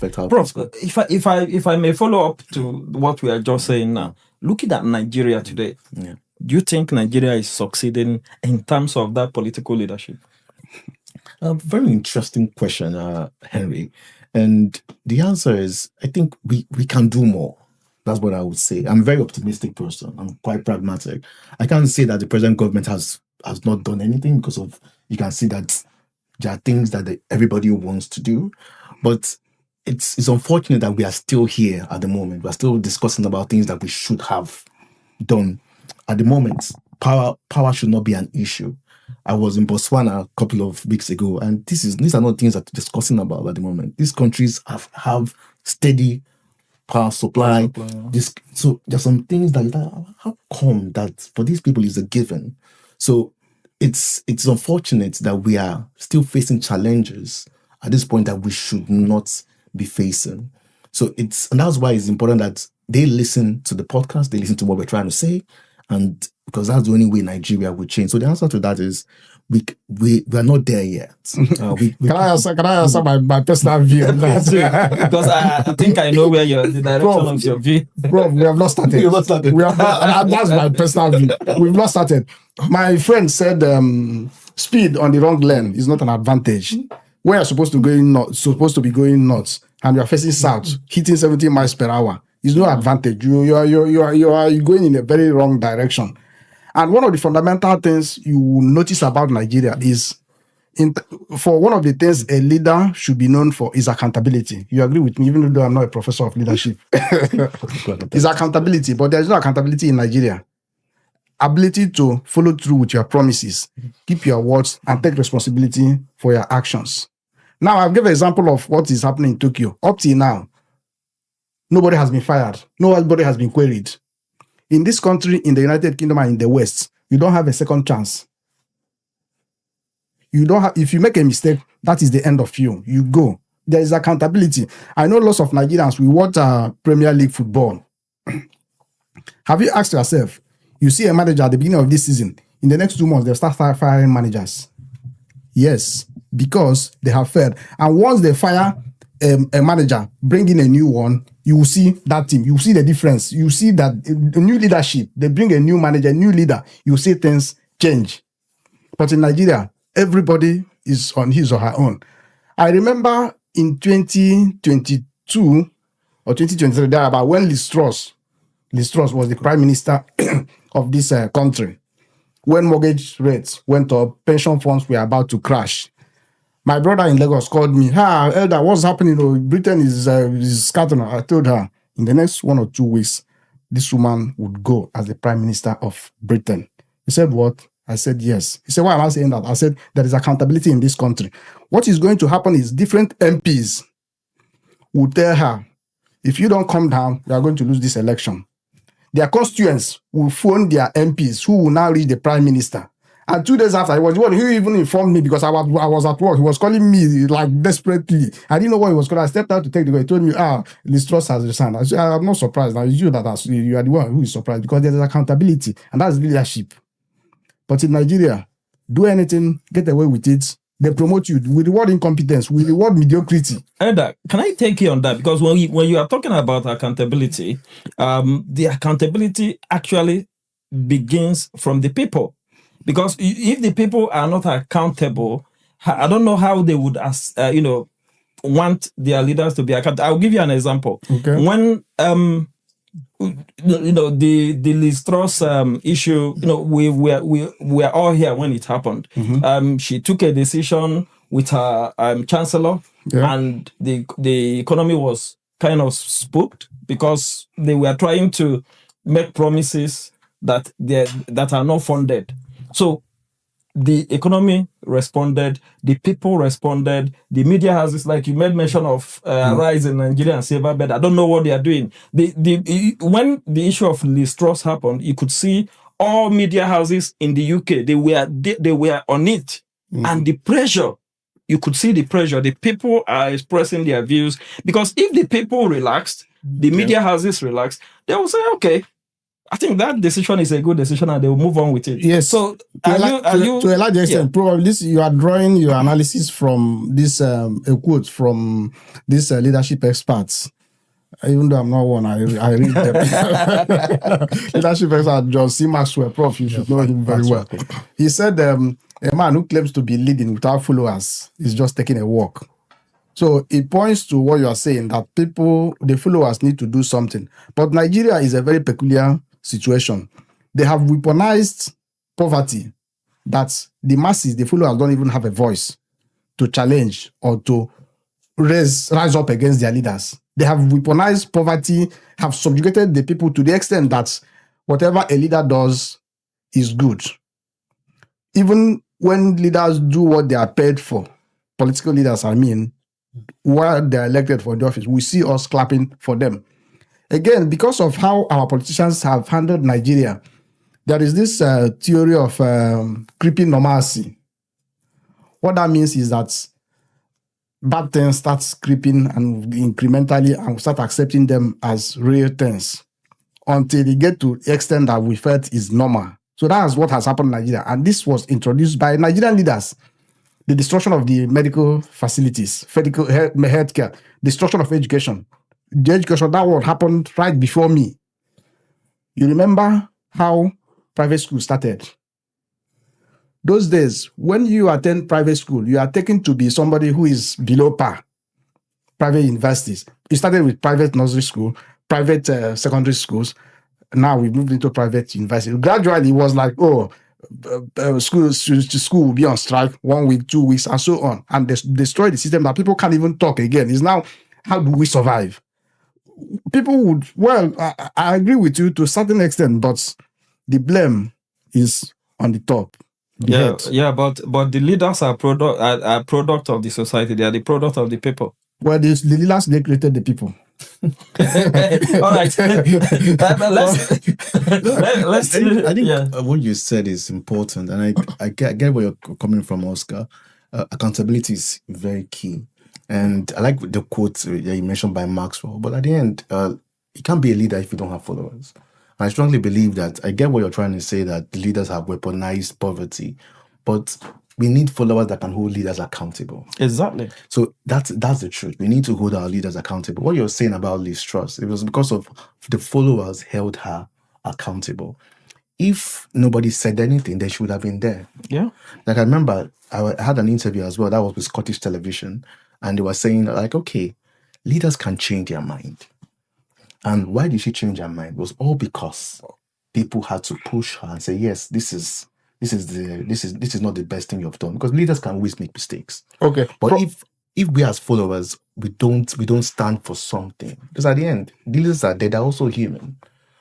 affect our Prof, if I may follow up to what we are just saying now, looking at Nigeria today, do you think Nigeria is succeeding in terms of that political leadership? Very interesting question, Henry. And the answer is, I think we can do more. That's what I would say. I'm a very optimistic person. I'm quite pragmatic. I can't say that the present government has not done anything, because of, you can see that there are things that everybody wants to do. But it's unfortunate that we are still here at the moment. We're still discussing about things that we should have done. At the moment, power should not be an issue. I was in Botswana a couple of weeks ago, and these are not things that we're discussing about at the moment. These countries have steady power supply. So there's some things that, how come that for these people is a given? So it's unfortunate that we are still facing challenges at this point that we should not be facing. So and that's why it's important that they listen to the podcast, they listen to what we're trying to say, and because that's the only way Nigeria will change. So the answer to that is we are not there yet. Can I answer my personal view on that? Because I think I know where the direction of your view. Prof, we have not started. That's my personal view. We've not started. My friend said speed on the wrong lane is not an advantage. We are supposed to be going north, and we are facing south, hitting 70 miles per hour. Is no advantage. You are going in a very wrong direction. And one of the fundamental things you will notice about Nigeria is, for one of the things a leader should be known for is accountability. You agree with me, even though I'm not a professor of leadership. It's accountability, but there's no accountability in Nigeria. Ability to follow through with your promises, keep your words, and take responsibility for your actions. Now, I'll give an example of what is happening in Tokyo. Up till now, nobody has been fired. Nobody has been queried. In this country, in the United Kingdom and in the West, you don't have a second chance. If you make a mistake, that is the end of you. You go. There is accountability. I know lots of Nigerians, we watch Premier League football. Have you asked yourself, you see a manager at the beginning of this season, in the next 2 months, they'll start firing managers? Yes, because they have failed. And once they fire a manager, bring in a new one, you will see that team. You will see the difference. You see that the new leadership, they bring a new manager, a new leader, you will see things change. But in Nigeria, everybody is on his or her own. I remember in 2022 or 2023, about when Liz Truss was the prime minister of this country, when mortgage rates went up, pension funds were about to crash. My brother in Lagos called me, Elder, what's happening? Britain is scattering. I told her, in the next 1 or 2 weeks, this woman would go as the prime minister of Britain. He said, what? I said, yes. He said, why am I saying that? I said, there is accountability in this country. What is going to happen is different MPs will tell her, if you don't come down, you are going to lose this election. Their constituents will phone their MPs who will now reach the prime minister. And 2 days after, he was the one who even informed me, because I was at work. He was calling me like desperately. I didn't know what he was calling. I stepped out to take the call. He told me, Liz Truss has resigned. I said, I'm not surprised. Now it's you you are the one who is surprised, because there is accountability, and that's leadership. But in Nigeria, do anything, get away with it. They promote you. We reward incompetence. We reward mediocrity. Elder, can I take you on that? Because when you are talking about accountability, the accountability actually begins from the people. Because if the people are not accountable, I don't know how they would, want their leaders to be accountable. I'll give you an example. Okay. When the Liz Truss issue, we were all here when it happened. Mm-hmm. She took a decision with her chancellor, and the economy was kind of spooked because they were trying to make promises that are not funded. So the economy responded, the people responded, the media houses, like you made mention of Rise in Nigeria and Silver Bed. I don't know what they are doing. When the issue of Liz Truss happened, you could see all media houses in the UK, they were on it. Mm-hmm. And the pressure, you could see the pressure. The people are expressing their views, because if the people relaxed, the media houses relaxed, they will say, okay, I think that decision is a good decision, and they will move on with it. Yes. So, to a large extent, probably this, you are drawing your analysis from this a quote from this leadership experts. Even though I'm not one, I read them. Leadership expert John C. Maxwell, Prof. You should know him very well. He said, a man who claims to be leading without followers is just taking a walk. So it points to what you are saying, that the followers need to do something. But Nigeria is a very peculiar situation. They have weaponized poverty, that the masses, the followers, don't even have a voice to challenge or to rise up against their leaders. They have weaponized poverty, have subjugated the people to the extent that whatever a leader does is good. Even when leaders do what they are paid for, political leaders, while they're elected for the office, we see us clapping for them. Again, because of how our politicians have handled Nigeria, there is this theory of creeping normalcy. What that means is that bad things start creeping and incrementally, and we start accepting them as real things until they get to the extent that we felt is normal. So that's what has happened in Nigeria. And this was introduced by Nigerian leaders. The destruction of the medical facilities, healthcare, destruction of education. The education, that what happened right before me. You remember how private school started? Those days, when you attend private school, you are taken to be somebody who is below par. Private universities. It started with private nursery school, private secondary schools. Now we moved into private universities. Gradually, it was like, school will be on strike 1 week, 2 weeks, and so on, and destroy the system that people can't even talk again. It's now, how do we survive? People would, I agree with you to a certain extent, but the blame is on the top. But the leaders are product of the society. They are the product of the people. Well, the leaders, they created the people. All right. Let's. I think what you said is important, and I get where you're coming from, Oscar. Accountability is very key, and I like the quote that you mentioned by Maxwell. But at the end, you can't be a leader if you don't have followers. And I strongly believe that I get what you're trying to say, that the leaders have weaponized poverty, but we need followers that can hold leaders accountable. Exactly. So that's the truth. We need to hold our leaders accountable. What you're saying about Liz Truss, it was because of the followers held her accountable. If nobody said anything, then she would have been there. Yeah. Like I remember, I had an interview as well. That was with Scottish television, and they were saying like, okay, leaders can change their mind. And why did she change her mind? It was all because people had to push her and say, yes, this is not the best thing you've done, because leaders can always make mistakes. Okay. But if we as followers, we don't stand for something, because at the end, leaders are dead, they're also human.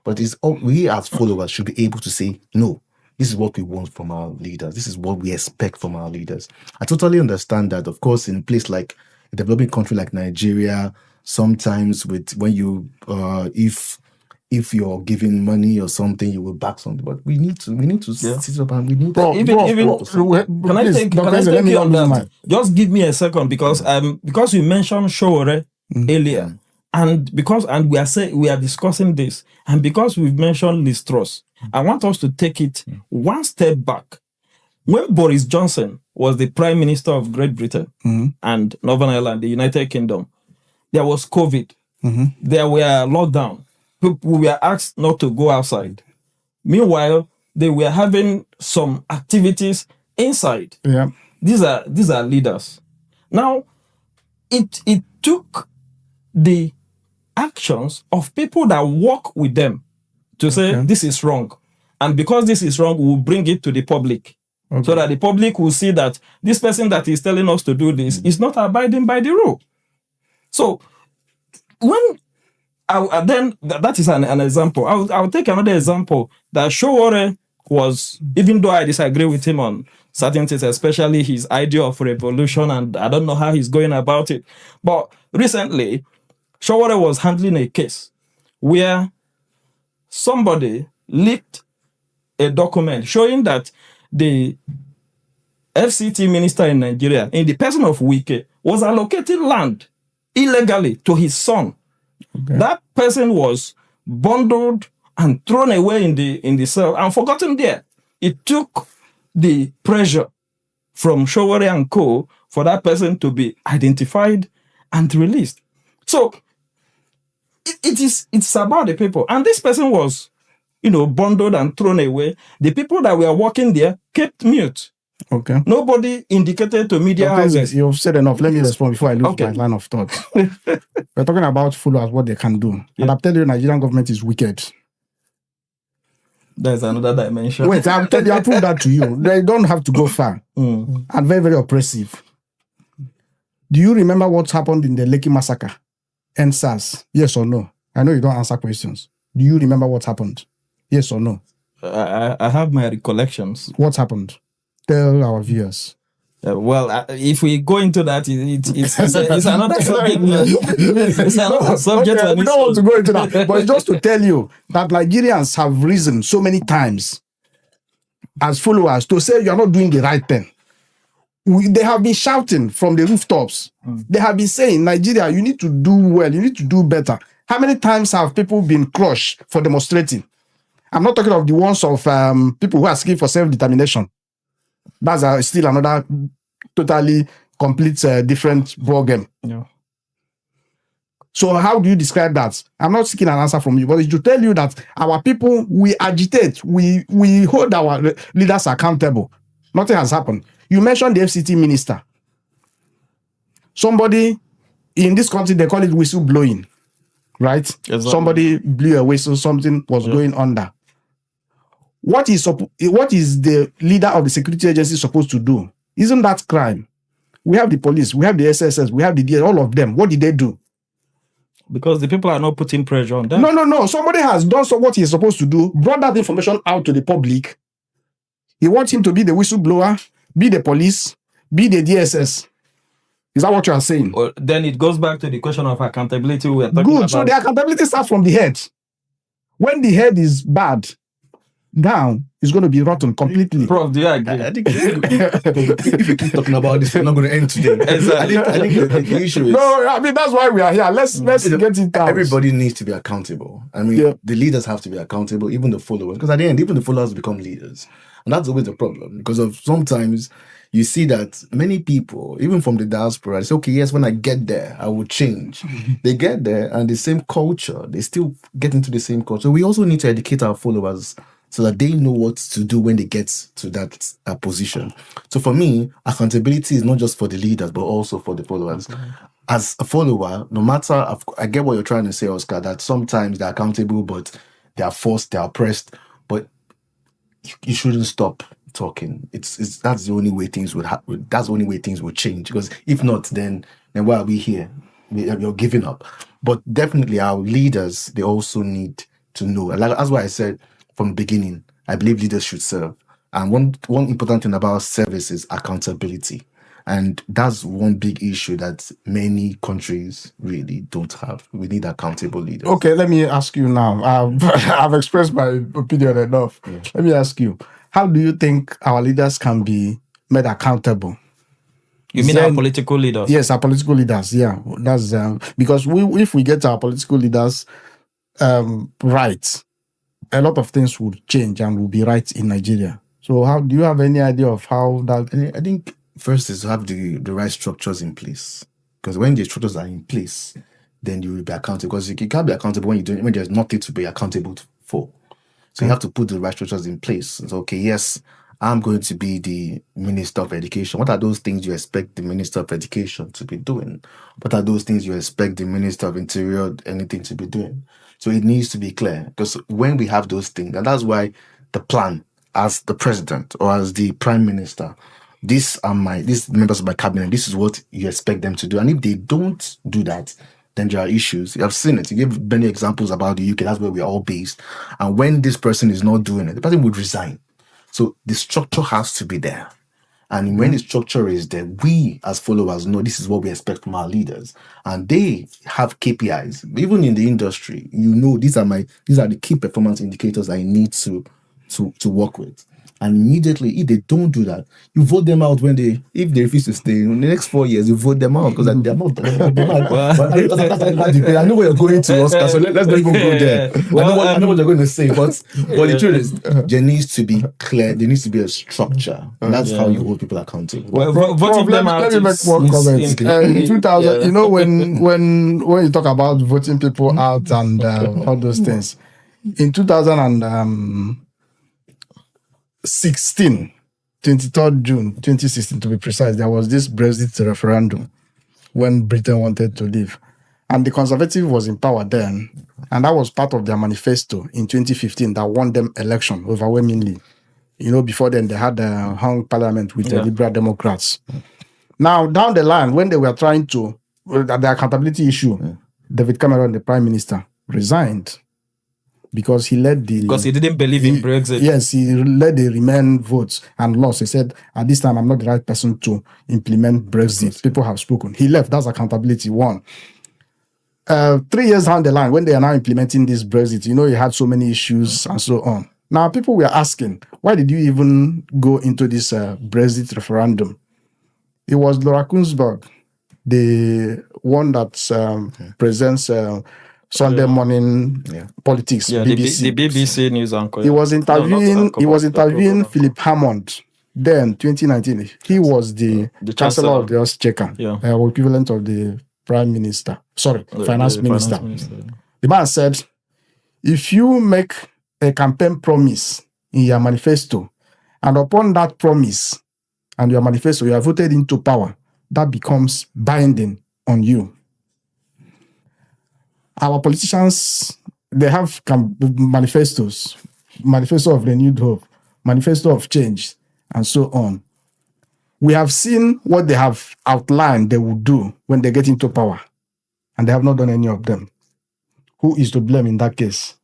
But we as followers should be able to say, no, this is what we want from our leaders. This is what we expect from our leaders. I totally understand that. Of course, in a place like a developing country like Nigeria, sometimes when you if you're giving money or something, you will back something. But we need to sit up and we need to. Can I take you on that? Just give me a second, because you mentioned Showore earlier, and we are discussing this, and because we've mentioned Liz Truss, I want us to take it one step back. When Boris Johnson was the Prime Minister of Great Britain and Northern Ireland, the United Kingdom, there was COVID. There were lockdown. People were asked not to go outside. Meanwhile, they were having some activities inside. Yeah. These are leaders. Now, it took the actions of people that work with them to say this is wrong. And because this is wrong, we'll bring it to the public. So that the public will see that this person that is telling us to do this is not abiding by the rule. So when then that is an example. I'll take another example that Showore was, even though I disagree with him on certain things, especially his idea of revolution, and I don't know how he's going about it. But recently, Showore was handling a case where somebody leaked a document showing that the FCT minister in Nigeria, in the person of Wike, was allocating land illegally to his son. That person was bundled and thrown away in the cell and forgotten there. It took the pressure from Showore and Co. for that person to be identified and released. So it's about the people. And this person was, bundled and thrown away. The people that were working there kept mute. Okay. Nobody indicated to media houses. You've said enough. Let me respond before I lose my line of thought. We're talking about followers, what they can do. Yeah. And I'm telling you, Nigerian government is wicked. There's another dimension. Wait, I'll tell you, I'll prove that to you. They don't have to go far. And very, very oppressive. Do you remember what happened in the Lekki massacre? NSAS, yes or no? I know you don't answer questions. Do you remember what happened? Yes or no? I have my recollections. What happened? Tell our viewers. If we go into that, it's another subject. It's another subject. Okay, we don't want to go into that. But it's just to tell you that Nigerians have risen so many times as followers to say you are not doing the right thing. They have been shouting from the rooftops. They have been saying, Nigeria, you need to do well. You need to do better. How many times have people been crushed for demonstrating? I'm not talking of the ones of people who are seeking for self-determination. That's still another totally complete different ballgame. Yeah. So how do you describe that? I'm not seeking an answer from you, but it's to tell you that our people, we agitate, we hold our leaders accountable. Nothing has happened. You mentioned the FCT minister. Somebody in this country, they call it whistleblowing, right? Exactly. Somebody blew a whistle, something was going under. What is the leader of the security agency supposed to do? Isn't that crime? We have the police, we have the SSS, we have the DS, all of them. What did they do? Because the people are not putting pressure on them. No. Somebody has done what he's supposed to do, brought that information out to the public. He wants him to be the whistleblower, be the police, be the DSS. Is that what you are saying? Well, then it goes back to the question of accountability we are talking about. Good. So the accountability starts from the head. When the head is bad, down is going to be rotten completely. Prof, do you agree? I think if you keep talking about this, we're not going to end today. Exactly. I think the issue is... No, I mean, that's why we are here. Let's get it out. Everybody needs to be accountable. I mean, the leaders have to be accountable, even the followers. Because at the end, even the followers become leaders. And that's always the problem. Because of sometimes you see that many people, even from the diaspora, they say, okay, yes, when I get there, I will change. They get there and the same culture, they still get into the same culture. We also need to educate our followers so that they know what to do when they get to that position. So for me, accountability is not just for the leaders, but also for the followers. Okay. As a follower, no matter, I get what you're trying to say, Oscar, that sometimes they're accountable, but they are forced, they are oppressed, but you shouldn't stop talking. That's the only way things would happen. That's the only way things will change. Because if not, then why are we here? You're giving up. But definitely our leaders, they also need to know. That's why I said, from the beginning, I believe leaders should serve. And one important thing about service is accountability. And that's one big issue that many countries really don't have. We need accountable leaders. Okay, let me ask you now. I've expressed my opinion enough. Yeah. Let me ask you, how do you think our leaders can be made accountable? You mean our political leaders? Yes, our political leaders. Yeah, that's because if we get our political leaders right, a lot of things will change and will be right in Nigeria. So how do you have any idea of how that? I think first is to have the right structures in place. Because when the structures are in place, then you will be accountable. Because you can't be accountable when there's nothing to be accountable for. So you have to put the right structures in place. So, okay, yes, I'm going to be the Minister of Education. What are those things you expect the Minister of Education to be doing? What are those things you expect the Minister of Interior, anything to be doing? So it needs to be clear. Because when we have those things, and that's why the plan as the president or as the prime minister, these members of my cabinet, this is what you expect them to do. And if they don't do that, then there are issues. You have seen it. You gave many examples about the UK. That's where we're all based. And when this person is not doing it, the person would resign. So the structure has to be there. And when the structure is there, we as followers know this is what we expect from our leaders. And they have KPIs. Even in the industry, these are the key performance indicators I need to work with. And immediately, if they don't do that, you vote them out if they refuse to stay. In the next 4 years, you vote them out because they're not. I know where you're going to, Oscar. So let's not even go there. I know what you're going to say, but the truth is, there needs to be clear. There needs to be a structure, and that's how you hold people accountable. Well, voting them out. Let me make one comment. In 2000, you know, when you talk about voting people out and all those things, in 2016, 23rd June 2016 to be precise, there was this Brexit referendum when Britain wanted to leave. And the Conservative was in power then. And that was part of their manifesto in 2015 that won them election overwhelmingly. You know, before then, they had a hung parliament with the Liberal Democrats. Now, down the line, when they were trying to, the accountability issue, David Cameron, the Prime Minister, resigned because he led the... Because he didn't believe in Brexit. Yes, he led the Remain votes and lost. He said, at this time, I'm not the right person to implement Brexit. People have spoken. He left. That's accountability, one. 3 years down the line, when they are now implementing this Brexit, you know, he had so many issues and so on. Now, people were asking, why did you even go into this Brexit referendum? It was Laura Kunsberg, the one that presents Sunday morning politics, BBC. The BBC news anchor. He was interviewing Philip Hammond. Then, 2019, he was the Chancellor of the Exchequer, equivalent of the Prime Minister. Finance Minister. The man said, if you make a campaign promise in your manifesto, and upon that promise and your manifesto, you are voted into power, that becomes binding on you. Our politicians, they have manifestos, manifesto of renewed hope, manifesto of change, and so on. We have seen what they have outlined they will do when they get into power, and they have not done any of them. Who is to blame in that case?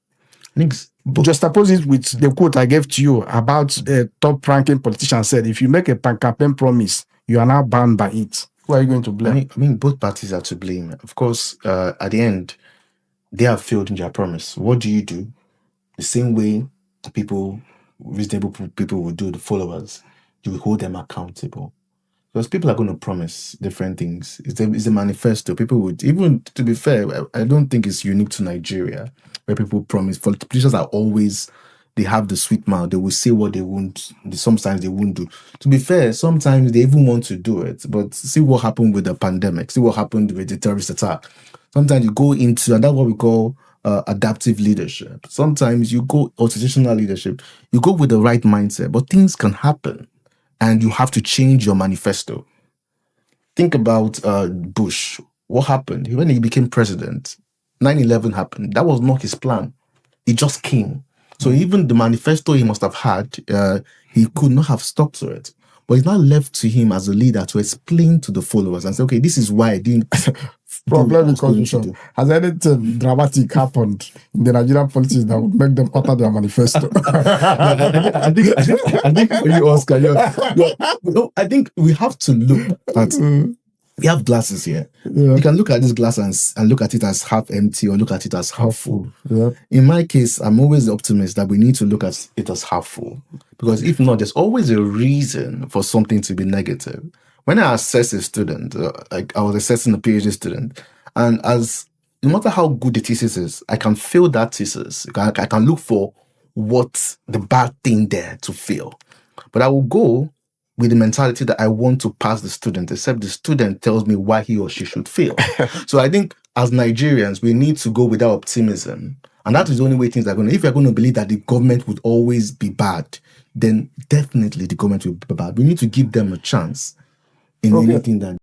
Juxtapose it with the quote I gave to you about a top-ranking politician said, if you make a campaign promise, you are now bound by it. Who are you going to blame? I mean, both parties are to blame. Of course, at the end, they have failed in their promise. What do? The same way reasonable people will do, the followers, you will hold them accountable. Because people are going to promise different things. It's a manifesto. People would, even to be fair, I don't think it's unique to Nigeria, where people promise. Politicians are always, they have the sweet mouth. They will say what they won't, sometimes they won't do. To be fair, sometimes they even want to do it. But see what happened with the pandemic. See what happened with the terrorist attack. Sometimes you go into, and that's what we call adaptive leadership. Sometimes you go, or traditional leadership, you go with the right mindset, but things can happen. And you have to change your manifesto. Think about Bush. What happened? When he became president, 9/11 happened. That was not his plan. It just came. So even the manifesto he must have had, he could not have stuck to it. But it's not left to him as a leader to explain to the followers and say, okay, this is why I didn't... Problem because has anything dramatic happened in the Nigerian politics that would make them utter their manifesto? I think for you, Oscar, I think we have to look at. We have glasses here. Yeah. You can look at this glass and look at it as half empty or look at it as half full. Yeah. In my case, I'm always the optimist that we need to look at it as half full. Because if not, there's always a reason for something to be negative. When I assess a student, like I was assessing a PhD student, and no matter how good the thesis is, I can fail that thesis. I can look for what's the bad thing there to fail. But I will go with the mentality that I want to pass the student, except the student tells me why he or she should fail. So I think as Nigerians, we need to go with that optimism. And that is the only way things are going to, if you're going to believe that the government would always be bad, then definitely the government will be bad. We need to give them a chance in anything that